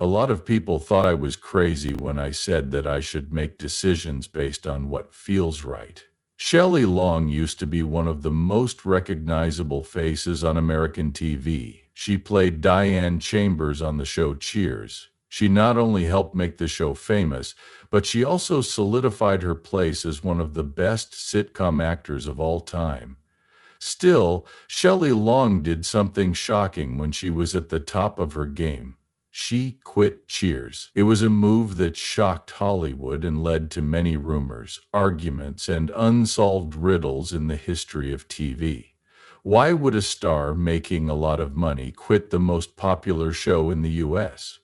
A lot of people thought I was crazy when I said that I should make decisions based on what feels right. Shelley Long used to be one of the most recognizable faces on American TV. She played Diane Chambers on the show Cheers. She not only helped make the show famous, but she also solidified her place as one of the best sitcom actors of all time. Still, Shelley Long did something shocking when she was at the top of her game. She quit Cheers. It was a move that shocked Hollywood and led to many rumors, arguments, and unsolved riddles in the history of TV. Why would a star making a lot of money quit the most popular show in the U.S.?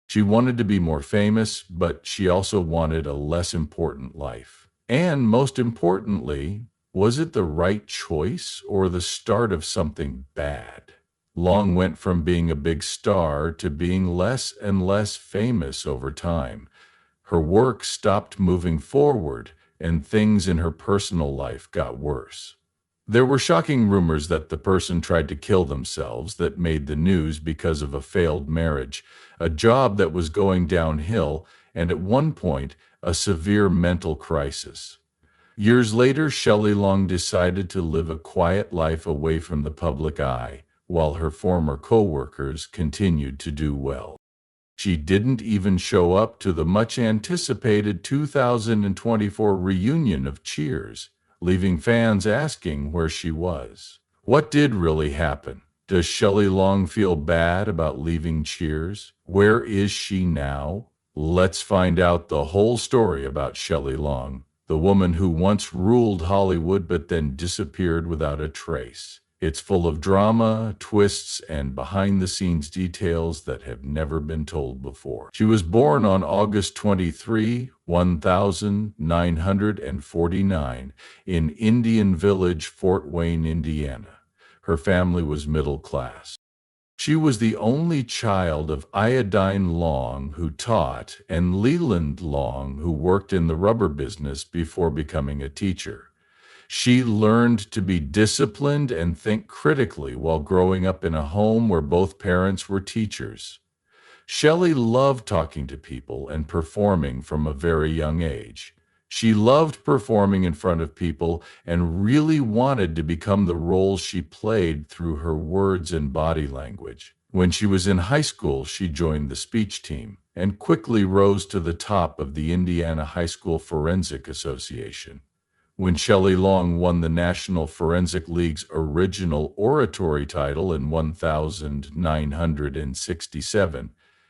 She wanted to be more famous, but she also wanted a less important life. And most importantly, was it the right choice or the start of something bad? Long went from being a big star to being less and less famous over time. Her work stopped moving forward, and things in her personal life got worse. There were shocking rumors that the person tried to kill themselves that made the news because of a failed marriage, a job that was going downhill, and at one point, a severe mental crisis. Years later, Shelley Long decided to live a quiet life away from the public eye, while her former coworkers continued to do well. She didn't even show up to the much-anticipated 2024 reunion of Cheers, leaving fans asking where she was. What did really happen? Does Shelley Long feel bad about leaving Cheers? Where is she now? Let's find out the whole story about Shelley Long, the woman who once ruled Hollywood but then disappeared without a trace. It's full of drama, twists, and behind-the-scenes details that have never been told before. She was born on August 23, 1949, in Indian Village, Fort Wayne, Indiana. Her family was middle class. She was the only child of Diane Long, who taught, and Leland Long, who worked in the rubber business before becoming a teacher. She learned to be disciplined and think critically while growing up in a home where both parents were teachers. Shelley loved talking to people and performing from a very young age. She loved performing in front of people and really wanted to become the role she played through her words and body language. When she was in high school, she joined the speech team and quickly rose to the top of the Indiana High School Forensic Association. When Shelley Long won the National Forensic League's original oratory title in 1967,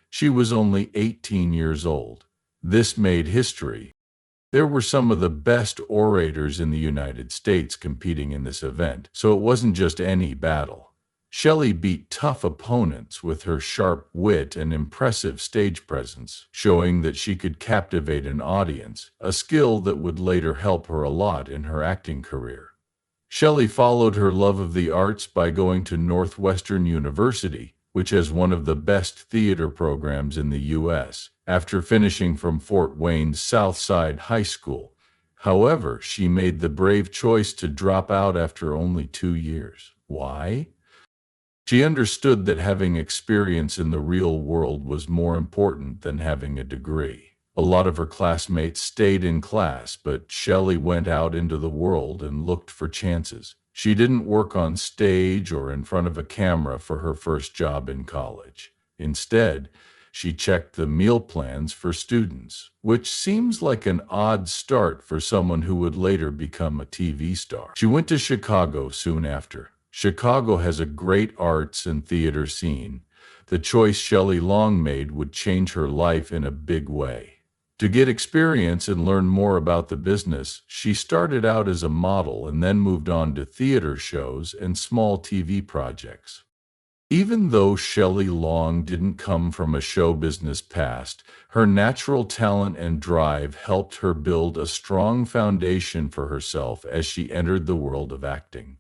she was only 18 years old. This made history. There were some of the best orators in the United States competing in this event, so it wasn't just any battle. Shelley beat tough opponents with her sharp wit and impressive stage presence, showing that she could captivate an audience, a skill that would later help her a lot in her acting career. Shelley followed her love of the arts by going to Northwestern University, which has one of the best theater programs in the U.S., after finishing from Fort Wayne's Southside High School. However, she made the brave choice to drop out after only 2 years. Why? She understood that having experience in the real world was more important than having a degree. A lot of her classmates stayed in class, but Shelley went out into the world and looked for chances. She didn't work on stage or in front of a camera for her first job in college. Instead, she checked the meal plans for students, which seems like an odd start for someone who would later become a TV star. She went to Chicago soon after. Chicago has a great arts and theater scene. The choice Shelley Long made would change her life in a big way. To get experience and learn more about the business, she started out as a model and then moved on to theater shows and small TV projects. Even though Shelley Long didn't come from a show business past, her natural talent and drive helped her build a strong foundation for herself as she entered the world of acting.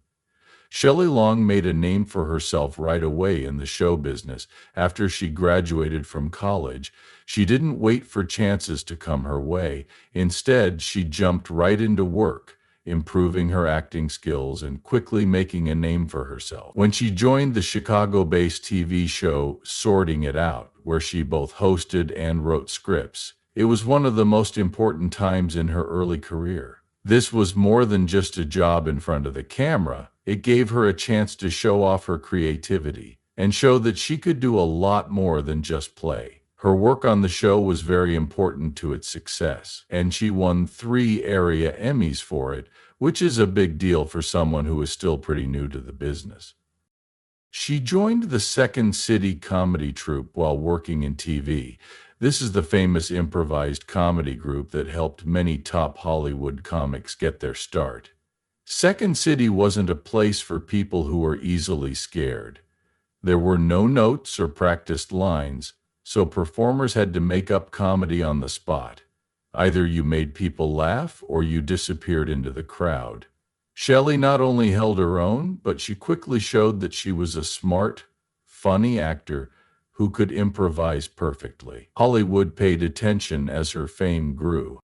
Shelley Long made a name for herself right away in the show business. After she graduated from college, she didn't wait for chances to come her way. Instead, she jumped right into work, improving her acting skills and quickly making a name for herself. When she joined the Chicago-based TV show Sorting It Out, where she both hosted and wrote scripts, it was one of the most important times in her early career. This was more than just a job in front of the camera. It gave her a chance to show off her creativity and show that she could do a lot more than just play. Her work on the show was very important to its success, and she won 3 area Emmys for it, which is a big deal for someone who is still pretty new to the business. She joined the Second City comedy troupe while working in TV. This is the famous improvised comedy group that helped many top Hollywood comics get their start. Second City wasn't a place for people who were easily scared. There were no notes or practiced lines, so performers had to make up comedy on the spot. Either you made people laugh or you disappeared into the crowd. Shelley not only held her own, but she quickly showed that she was a smart, funny actor who could improvise perfectly. Hollywood paid attention as her fame grew.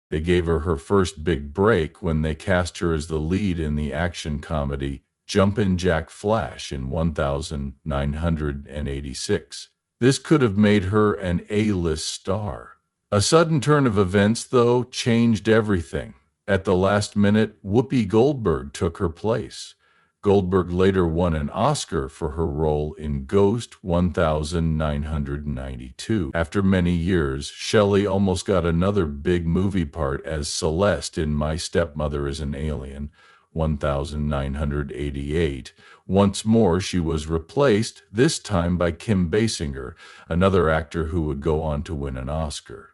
They gave her her first big break when they cast her as the lead in the action comedy Jumpin' Jack Flash in 1986. This could have made her an A-list star. A sudden turn of events, though, changed everything. At the last minute, Whoopi Goldberg took her place. Goldberg later won an Oscar for her role in Ghost 1992. After many years, Shelley almost got another big movie part as Celeste in My Stepmother is an Alien 1988. Once more, she was replaced, this time by Kim Basinger, another actor who would go on to win an Oscar.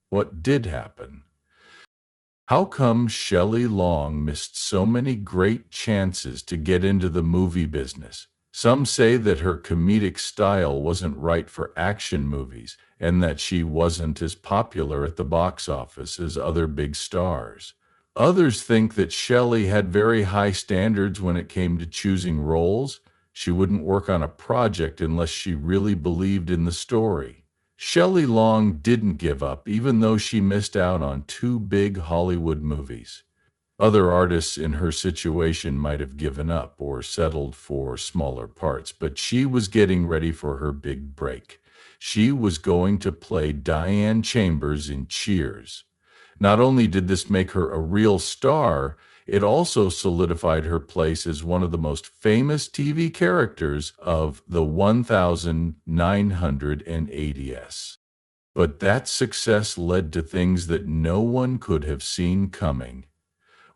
What did happen? How come Shelley Long missed so many great chances to get into the movie business? Some say that her comedic style wasn't right for action movies and that she wasn't as popular at the box office as other big stars. Others think that Shelley had very high standards when it came to choosing roles. She wouldn't work on a project unless she really believed in the story. Shelley Long didn't give up, even though she missed out on 2 big Hollywood movies. Other artists in her situation might have given up or settled for smaller parts, but she was getting ready for her big break. She was going to play Diane Chambers in Cheers. Not only did this make her a real star, it also solidified her place as one of the most famous TV characters of the 1980s. But that success led to things that no one could have seen coming.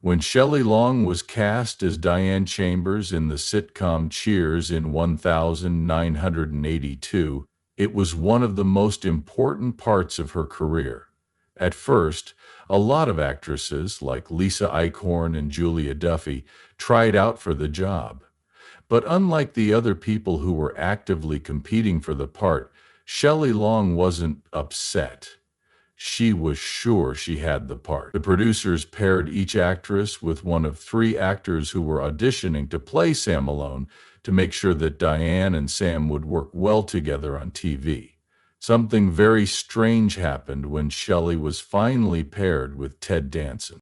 When Shelley Long was cast as Diane Chambers in the sitcom Cheers in 1982, it was one of the most important parts of her career. At first, a lot of actresses, like Lisa Eichhorn and Julia Duffy, tried out for the job. But unlike the other people who were actively competing for the part, Shelley Long wasn't upset. She was sure she had the part. The producers paired each actress with one of 3 actors who were auditioning to play Sam Malone to make sure that Diane and Sam would work well together on TV. Something very strange happened when Shelley was finally paired with Ted Danson.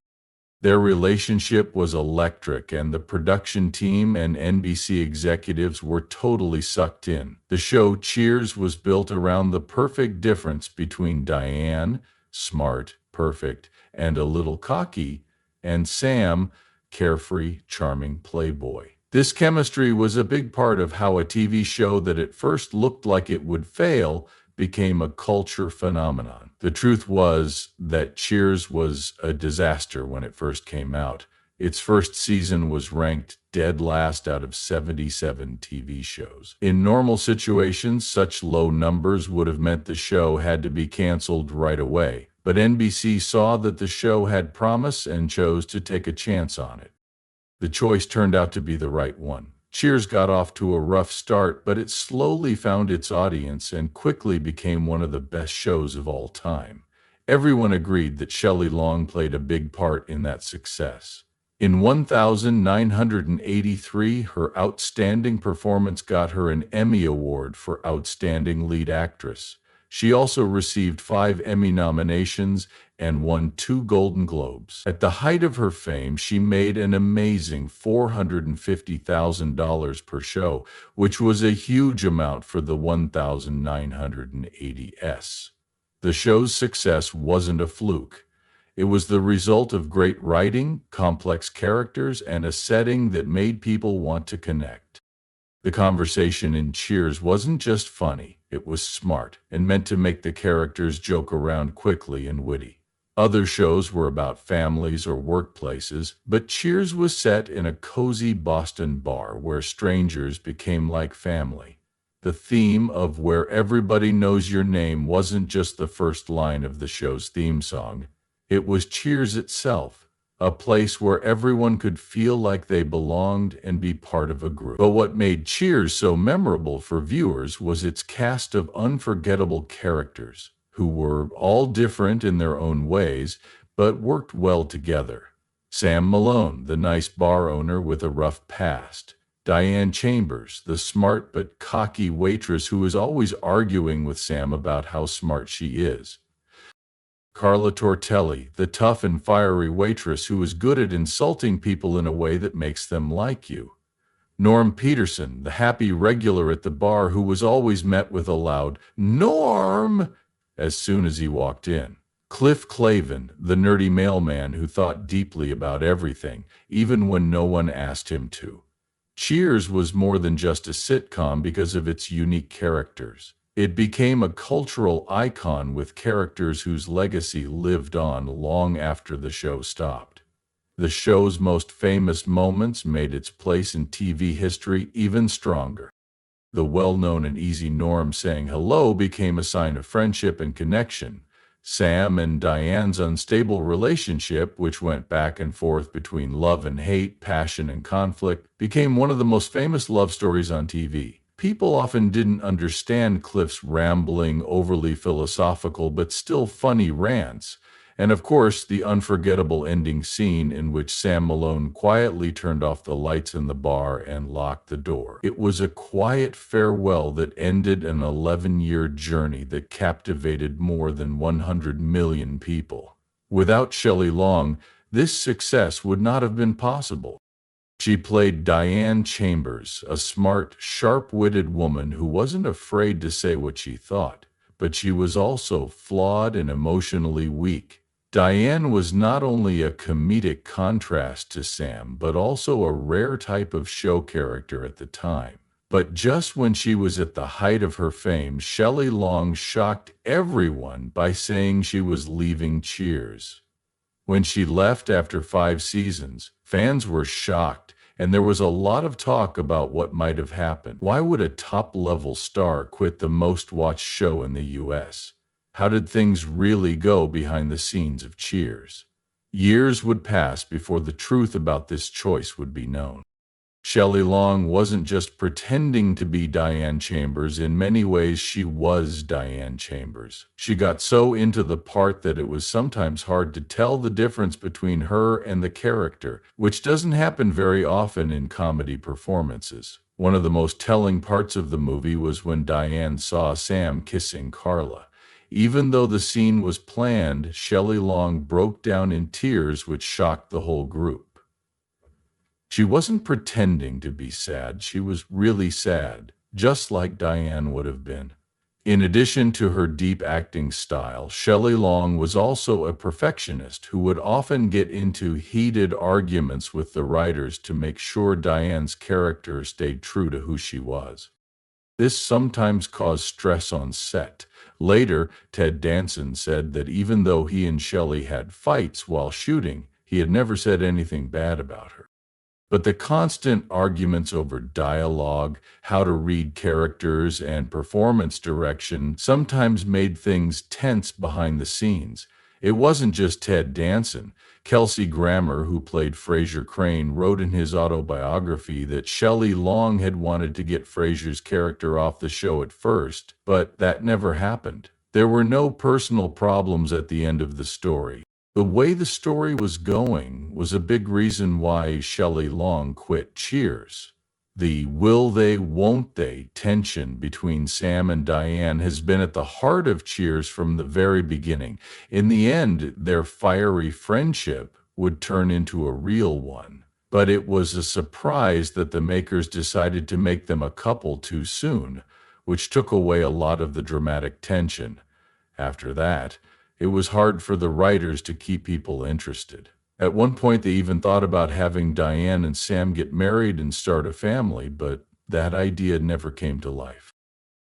Their relationship was electric, and the production team and NBC executives were totally sucked in. The show Cheers was built around the perfect difference between Diane, smart, perfect, and a little cocky, and Sam, carefree, charming playboy. This chemistry was a big part of how a TV show that at first looked like it would fail became a culture phenomenon. The truth was that Cheers was a disaster when it first came out. Its first season was ranked dead last out of 77 TV shows. In normal situations, such low numbers would have meant the show had to be canceled right away. But NBC saw that the show had promise and chose to take a chance on it. The choice turned out to be the right one. Cheers got off to a rough start, but it slowly found its audience and quickly became one of the best shows of all time. Everyone agreed that Shelley Long played a big part in that success. In 1983, her outstanding performance got her an Emmy Award for Outstanding Lead Actress. She also received 5 Emmy nominations and won 2 Golden Globes. At the height of her fame, she made an amazing $450,000 per show, which was a huge amount for the 1,980s. The show's success wasn't a fluke. It was the result of great writing, complex characters, and a setting that made people want to connect. The conversation in Cheers wasn't just funny, it was smart and meant to make the characters joke around quickly and witty. Other shows were about families or workplaces, but Cheers was set in a cozy Boston bar where strangers became like family. The theme of "Where Everybody Knows Your Name" wasn't just the first line of the show's theme song. It was Cheers itself, a place where everyone could feel like they belonged and be part of a group. But what made Cheers so memorable for viewers was its cast of unforgettable characters, who were all different in their own ways, but worked well together. Sam Malone, the nice bar owner with a rough past. Diane Chambers, the smart but cocky waitress who is always arguing with Sam about how smart she is. Carla Tortelli, the tough and fiery waitress who is good at insulting people in a way that makes them like you. Norm Peterson, the happy regular at the bar who was always met with a loud "Norm!" as soon as he walked in. Cliff Clavin, the nerdy mailman who thought deeply about everything, even when no one asked him to. Cheers was more than just a sitcom because of its unique characters. It became a cultural icon with characters whose legacy lived on long after the show stopped. The show's most famous moments made its place in TV history even stronger. The well-known and easy Norm saying hello became a sign of friendship and connection. Sam and Diane's unstable relationship, which went back and forth between love and hate, passion and conflict, became one of the most famous love stories on TV. People often didn't understand Cliff's rambling, overly philosophical but still funny rants, and of course the unforgettable ending scene in which Sam Malone quietly turned off the lights in the bar and locked the door. It was a quiet farewell that ended an 11-year journey that captivated more than 100 million people. Without Shelley Long, this success would not have been possible. She played Diane Chambers, a smart, sharp-witted woman who wasn't afraid to say what she thought, but she was also flawed and emotionally weak. Diane was not only a comedic contrast to Sam, but also a rare type of show character at the time. But just when she was at the height of her fame, Shelley Long shocked everyone by saying she was leaving Cheers. When she left after 5 seasons, fans were shocked, and there was a lot of talk about what might have happened. Why would a top-level star quit the most-watched show in the U.S.? How did things really go behind the scenes of Cheers? Years would pass before the truth about this choice would be known. Shelley Long wasn't just pretending to be Diane Chambers. In many ways, she was Diane Chambers. She got so into the part that it was sometimes hard to tell the difference between her and the character, which doesn't happen very often in comedy performances. One of the most telling parts of the movie was when Diane saw Sam kissing Carla. Even though the scene was planned, Shelley Long broke down in tears, which shocked the whole group. She wasn't pretending to be sad, she was really sad, just like Diane would have been. In addition to her deep acting style, Shelley Long was also a perfectionist who would often get into heated arguments with the writers to make sure Diane's character stayed true to who she was. This sometimes caused stress on set. Later, Ted Danson said that even though he and Shelley had fights while shooting, he had never said anything bad about her. But the constant arguments over dialogue, how to read characters, and performance direction sometimes made things tense behind the scenes. It wasn't just Ted Danson. Kelsey Grammer, who played Frasier Crane, wrote in his autobiography that Shelley Long had wanted to get Frasier's character off the show at first, but that never happened. There were no personal problems at the end of the story. The way the story was going was a big reason why Shelley Long quit Cheers. The will they, won't they tension between Sam and Diane has been at the heart of Cheers from the very beginning. In the end, their fiery friendship would turn into a real one. But it was a surprise that the makers decided to make them a couple too soon, which took away a lot of the dramatic tension. After that, it was hard for the writers to keep people interested. At one point, they even thought about having Diane and Sam get married and start a family, but that idea never came to life.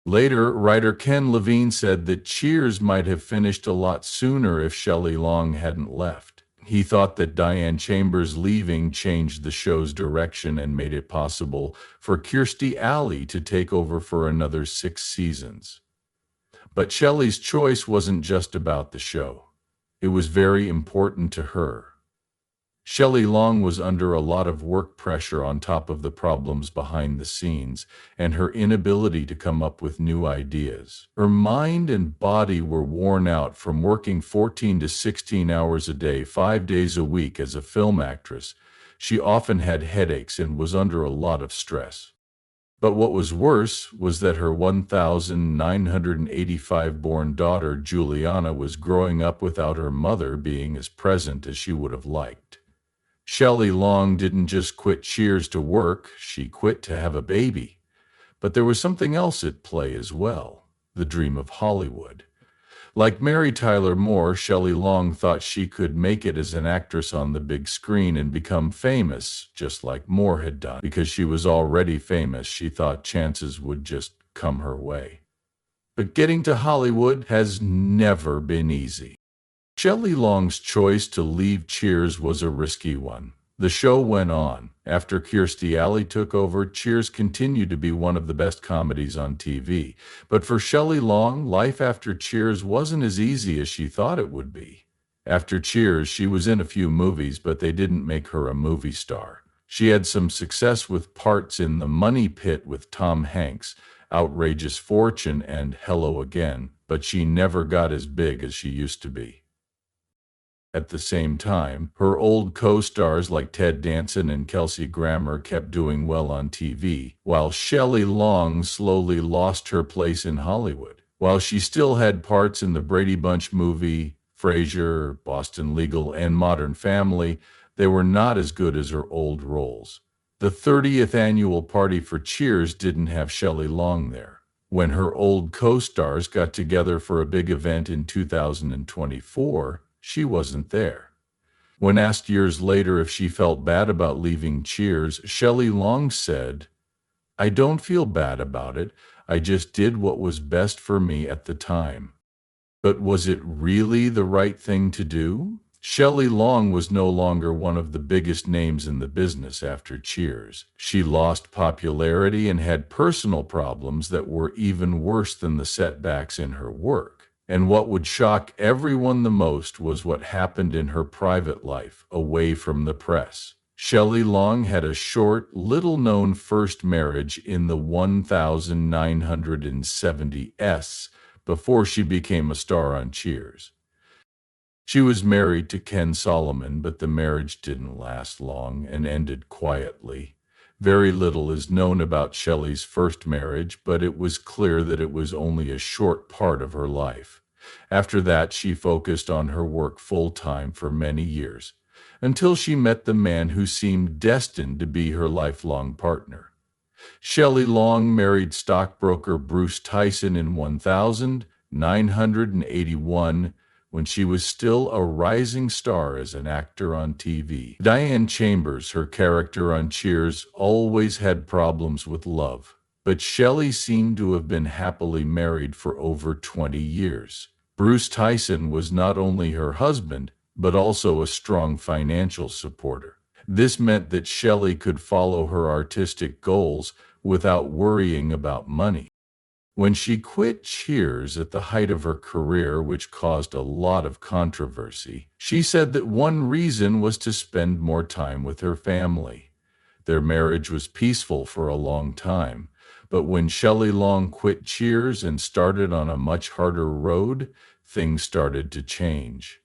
Later, writer Ken Levine said that Cheers might have finished a lot sooner if Shelley Long hadn't left. He thought that Diane Chambers leaving changed the show's direction and made it possible for Kirstie Alley to take over for another 6 seasons. But Shelley's choice wasn't just about the show. It was very important to her. Shelley Long was under a lot of work pressure on top of the problems behind the scenes and her inability to come up with new ideas. Her mind and body were worn out from working 14 to 16 hours a day, 5 days a week as a film actress. She often had headaches and was under a lot of stress. But what was worse was that her 1985-born daughter, Juliana, was growing up without her mother being as present as she would have liked. Shelley Long didn't just quit Cheers to work, she quit to have a baby. But there was something else at play as well, the dream of Hollywood. Like Mary Tyler Moore, Shelley Long thought she could make it as an actress on the big screen and become famous, just like Moore had done. Because she was already famous, she thought chances would just come her way. But getting to Hollywood has never been easy. Shelley Long's choice to leave Cheers was a risky one. The show went on. After Kirstie Alley took over, Cheers continued to be one of the best comedies on TV. But for Shelley Long, life after Cheers wasn't as easy as she thought it would be. After Cheers, she was in a few movies, but they didn't make her a movie star. She had some success with parts in The Money Pit with Tom Hanks, Outrageous Fortune, and Hello Again, but she never got as big as she used to be. At the same time, her old co-stars like Ted Danson and Kelsey Grammer kept doing well on TV, while Shelley Long slowly lost her place in Hollywood. While she still had parts in the Brady Bunch movie, Frasier, Boston Legal, and Modern Family, they were not as good as her old roles. The 30th annual party for Cheers didn't have Shelley Long there. When her old co-stars got together for a big event in 2024, she wasn't there. When asked years later if she felt bad about leaving Cheers, Shelley Long said, "I don't feel bad about it. I just did what was best for me at the time." But was it really the right thing to do? Shelley Long was no longer one of the biggest names in the business after Cheers. She lost popularity and had personal problems that were even worse than the setbacks in her work. And what would shock everyone the most was what happened in her private life, away from the press. Shelley Long had a short, little-known first marriage in the 1970s before she became a star on Cheers. She was married to Ken Solomon, but the marriage didn't last long and ended quietly. Very little is known about Shelley's first marriage, but it was clear that it was only a short part of her life. After that, she focused on her work full-time for many years, until she met the man who seemed destined to be her lifelong partner. Shelley Long married stockbroker Bruce Tyson in 1981, when she was still a rising star as an actor on TV. Diane Chambers, her character on Cheers, always had problems with love, but Shelley seemed to have been happily married for over 20 years. Bruce Tyson was not only her husband, but also a strong financial supporter. This meant that Shelley could follow her artistic goals without worrying about money. When she quit Cheers at the height of her career, which caused a lot of controversy, she said that one reason was to spend more time with her family. Their marriage was peaceful for a long time, but when Shelley Long quit Cheers and started on a much harder road, things started to change.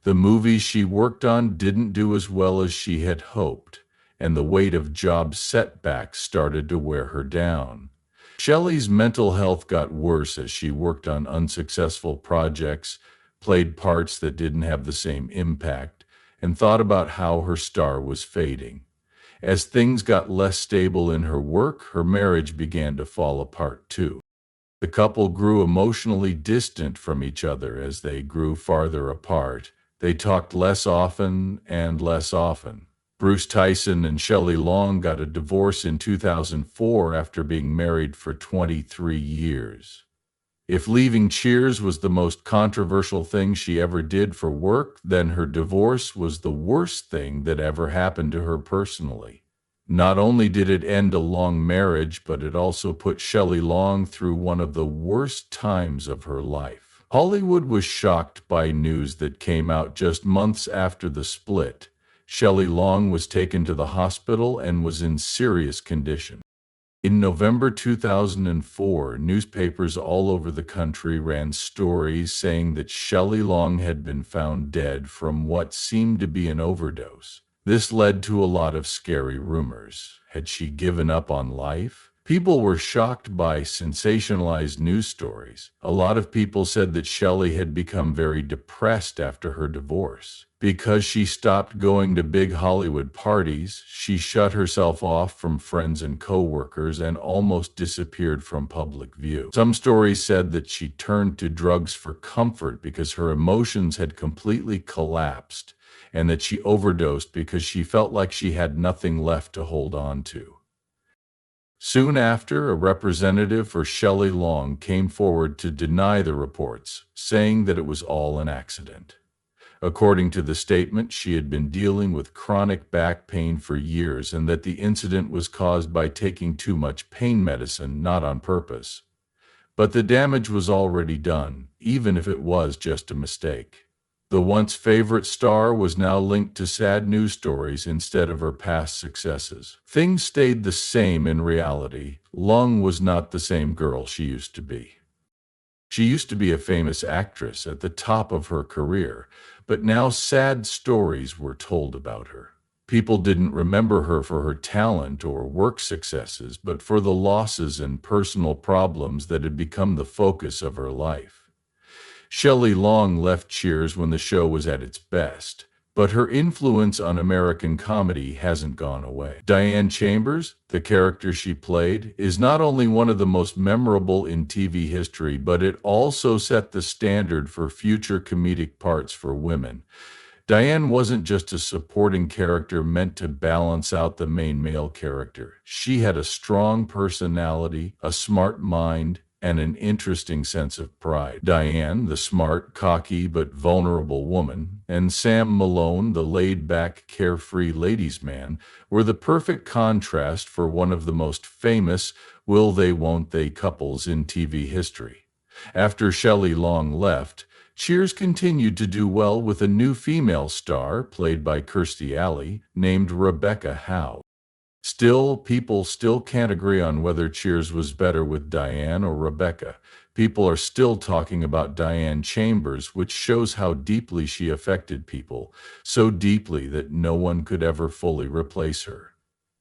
The movies she worked on didn't do as well as she had hoped, and the weight of job setbacks started to wear her down. Shelley's mental health got worse as she worked on unsuccessful projects, played parts that didn't have the same impact, and thought about how her star was fading. As things got less stable in her work, her marriage began to fall apart too. The couple grew emotionally distant from each other as they grew farther apart. They talked less often and less often. Bruce Tyson and Shelley Long got a divorce in 2004 after being married for 23 years. If leaving Cheers was the most controversial thing she ever did for work, then her divorce was the worst thing that ever happened to her personally. Not only did it end a long marriage, but it also put Shelley Long through one of the worst times of her life. Hollywood was shocked by news that came out just months after the split. Shelley Long was taken to the hospital and was in serious condition. In November 2004, newspapers all over the country ran stories saying that Shelley Long had been found dead from what seemed to be an overdose. This led to a lot of scary rumors. Had she given up on life? People were shocked by sensationalized news stories. A lot of people said that Shelley had become very depressed after her divorce. Because she stopped going to big Hollywood parties, she shut herself off from friends and coworkers and almost disappeared from public view. Some stories said that she turned to drugs for comfort because her emotions had completely collapsed, and that she overdosed because she felt like she had nothing left to hold on to. Soon after, a representative for Shelley Long came forward to deny the reports, saying that it was all an accident. According to the statement, she had been dealing with chronic back pain for years and that the incident was caused by taking too much pain medicine, not on purpose. But the damage was already done, even if it was just a mistake. The once favorite star was now linked to sad news stories instead of her past successes. Things stayed the same in reality. Long was not the same girl she used to be. She used to be a famous actress at the top of her career, but now sad stories were told about her. People didn't remember her for her talent or work successes, but for the losses and personal problems that had become the focus of her life. Shelley Long left Cheers when the show was at its best, but her influence on American comedy hasn't gone away. Diane Chambers, the character she played, is not only one of the most memorable in TV history, but it also set the standard for future comedic parts for women. Diane wasn't just a supporting character meant to balance out the main male character. She had a strong personality, a smart mind, and an interesting sense of pride. Diane, the smart, cocky, but vulnerable woman, and Sam Malone, the laid-back, carefree ladies' man, were the perfect contrast for one of the most famous will-they-won't-they couples in TV history. After Shelley Long left, Cheers continued to do well with a new female star, played by Kirstie Alley, named Rebecca Howe. People still can't agree on whether Cheers was better with Diane or Rebecca. People are still talking about Diane Chambers, which shows how deeply she affected people, so deeply that no one could ever fully replace her.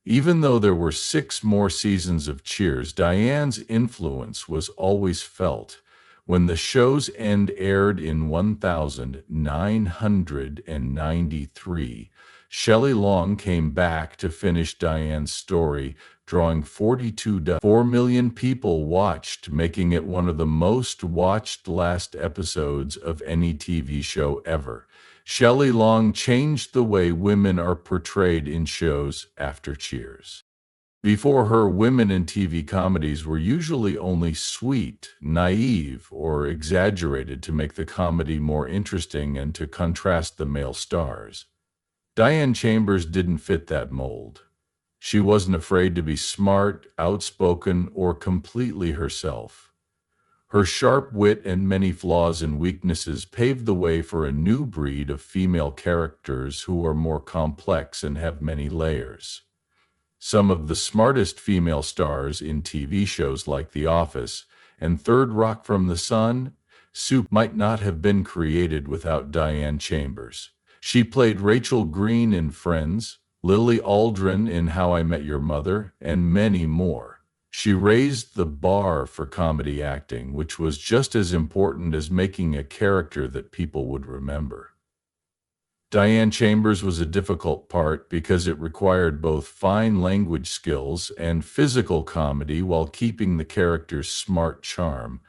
Even though there were 6 more seasons of Cheers, Diane's influence was always felt. When the show's end aired in 1993, Shelley Long came back to finish Diane's story, drawing 42.4 million people watched, making it one of the most watched last episodes of any TV show ever. Shelley Long changed the way women are portrayed in shows after Cheers. Before her, women in TV comedies were usually only sweet, naive, or exaggerated to make the comedy more interesting and to contrast the male stars. Diane Chambers didn't fit that mold. She wasn't afraid to be smart, outspoken, or completely herself. Her sharp wit and many flaws and weaknesses paved the way for a new breed of female characters who are more complex and have many layers. Some of the smartest female stars in TV shows like The Office and Third Rock from the Sun, Soup might not have been created without Diane Chambers. She played Rachel Green in Friends, Lily Aldrin in How I Met Your Mother, and many more. She raised the bar for comedy acting, which was just as important as making a character that people would remember. Diane Chambers was a difficult part because it required both fine language skills and physical comedy while keeping the character's smart charm.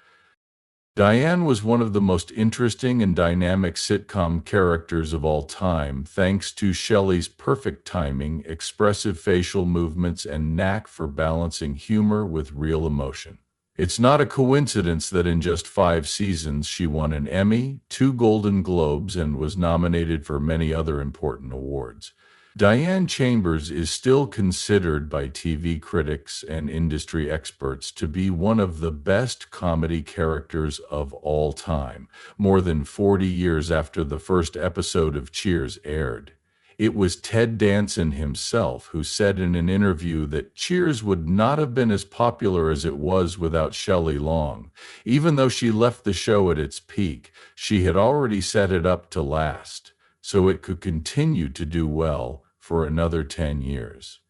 Diane was one of the most interesting and dynamic sitcom characters of all time, thanks to Shelley's perfect timing, expressive facial movements, and knack for balancing humor with real emotion. It's not a coincidence that in just 5 seasons she won an Emmy, 2 Golden Globes, and was nominated for many other important awards. Diane Chambers is still considered by TV critics and industry experts to be one of the best comedy characters of all time, more than 40 years after the first episode of Cheers aired. It was Ted Danson himself who said in an interview that Cheers would not have been as popular as it was without Shelley Long. Even though she left the show at its peak, she had already set it up to last, so it could continue to do well for another 10 years.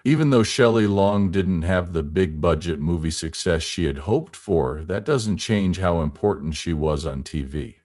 Even though Shelley Long didn't have the big-budget movie success she had hoped for, that doesn't change how important she was on TV.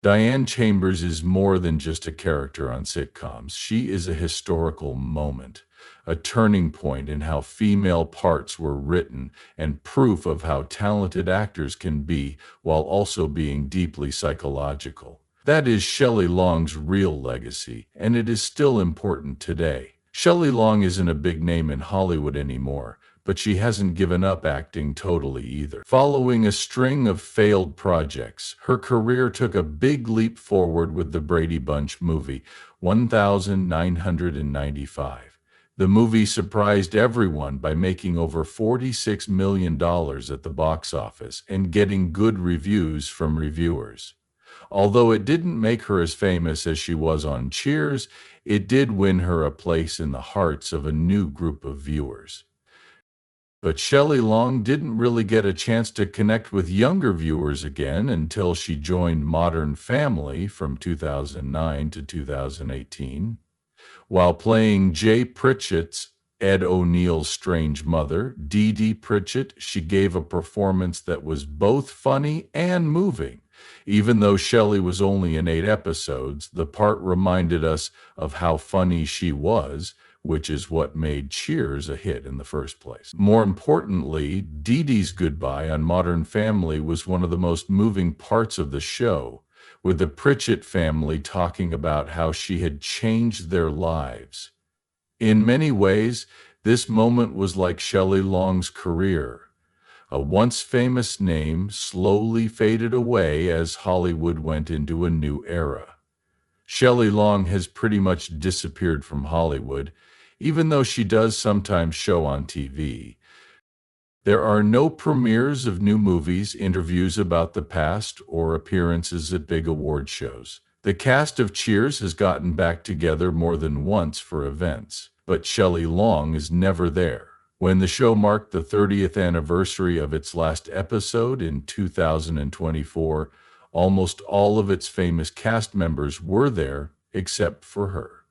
Diane Chambers is more than just a character on sitcoms. She is a historical moment, a turning point in how female parts were written, and proof of how talented actors can be while also being deeply psychological. That is Shelley Long's real legacy, and it is still important today. Shelley Long isn't a big name in Hollywood anymore, but she hasn't given up acting totally either. Following a string of failed projects, her career took a big leap forward with the Brady Bunch movie, 1995. The movie surprised everyone by making over $46 million at the box office and getting good reviews from reviewers. Although it didn't make her as famous as she was on Cheers, it did win her a place in the hearts of a new group of viewers. But Shelley Long didn't really get a chance to connect with younger viewers again until she joined Modern Family from 2009 to 2018. While playing Jay Pritchett's Ed O'Neill's strange mother, Dee Dee Pritchett, she gave a performance that was both funny and moving. Even though Shelley was only in 8 episodes, the part reminded us of how funny she was, which is what made Cheers a hit in the first place. More importantly, Dee Dee's goodbye on Modern Family was one of the most moving parts of the show, with the Pritchett family talking about how she had changed their lives. In many ways, this moment was like Shelley Long's career. A once famous name slowly faded away as Hollywood went into a new era. Shelley Long has pretty much disappeared from Hollywood, even though she does sometimes show on TV. There are no premieres of new movies, interviews about the past, or appearances at big award shows. The cast of Cheers has gotten back together more than once for events, but Shelley Long is never there. When the show marked the 30th anniversary of its last episode in 2024, almost all of its famous cast members were there, except for her.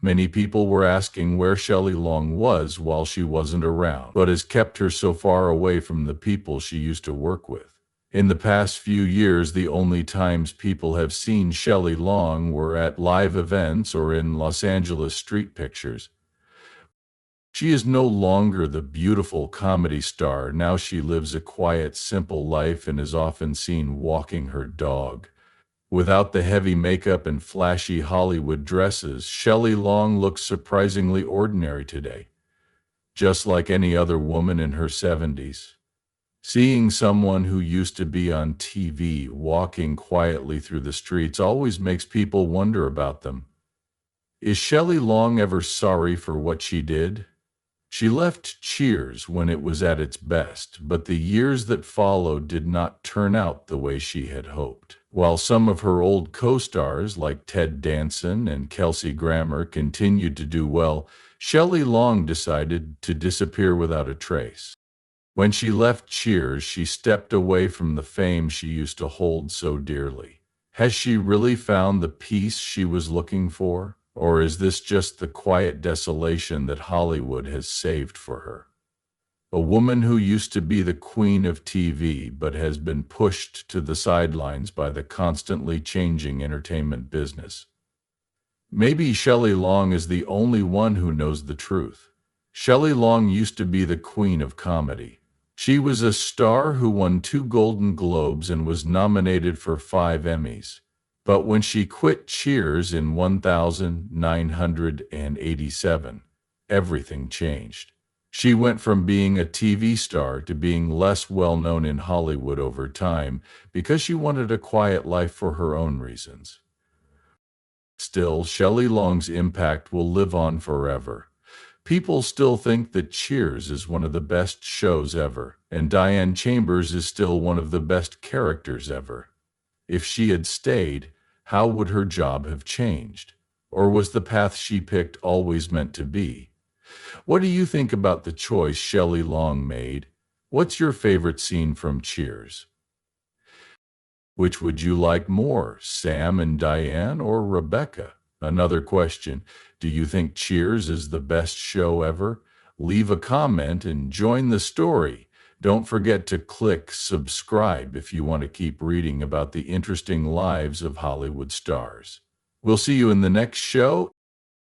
Many people were asking where Shelley Long was while she wasn't around, what has kept her so far away from the people she used to work with. In the past few years, the only times people have seen Shelley Long were at live events or in Los Angeles street pictures. She is no longer the beautiful comedy star. Now she lives a quiet, simple life and is often seen walking her dog. Without the heavy makeup and flashy Hollywood dresses, Shelley Long looks surprisingly ordinary today, just like any other woman in her 70s. Seeing someone who used to be on TV walking quietly through the streets always makes people wonder about them. Is Shelley Long ever sorry for what she did? She left Cheers when it was at its best, but the years that followed did not turn out the way she had hoped. While some of her old co-stars like Ted Danson and Kelsey Grammer continued to do well, Shelley Long decided to disappear without a trace. When she left Cheers, she stepped away from the fame she used to hold so dearly. Has she really found the peace she was looking for? Or is this just the quiet desolation that Hollywood has saved for her? A woman who used to be the queen of TV but has been pushed to the sidelines by the constantly changing entertainment business. Maybe Shelley Long is the only one who knows the truth. Shelley Long used to be the queen of comedy. She was a star who won 2 Golden Globes and was nominated for 5 Emmys. But when she quit Cheers in 1987, everything changed. She went from being a TV star to being less well-known in Hollywood over time because she wanted a quiet life for her own reasons. Still, Shelley Long's impact will live on forever. People still think that Cheers is one of the best shows ever, and Diane Chambers is still one of the best characters ever. If she had stayed, how would her job have changed? Or was the path she picked always meant to be? What do you think about the choice Shelley Long made? What's your favorite scene from Cheers? Which would you like more, Sam and Diane or Rebecca? Another question, do you think Cheers is the best show ever? Leave a comment and join the story. Don't forget to click subscribe if you want to keep reading about the interesting lives of Hollywood stars. We'll see you in the next show.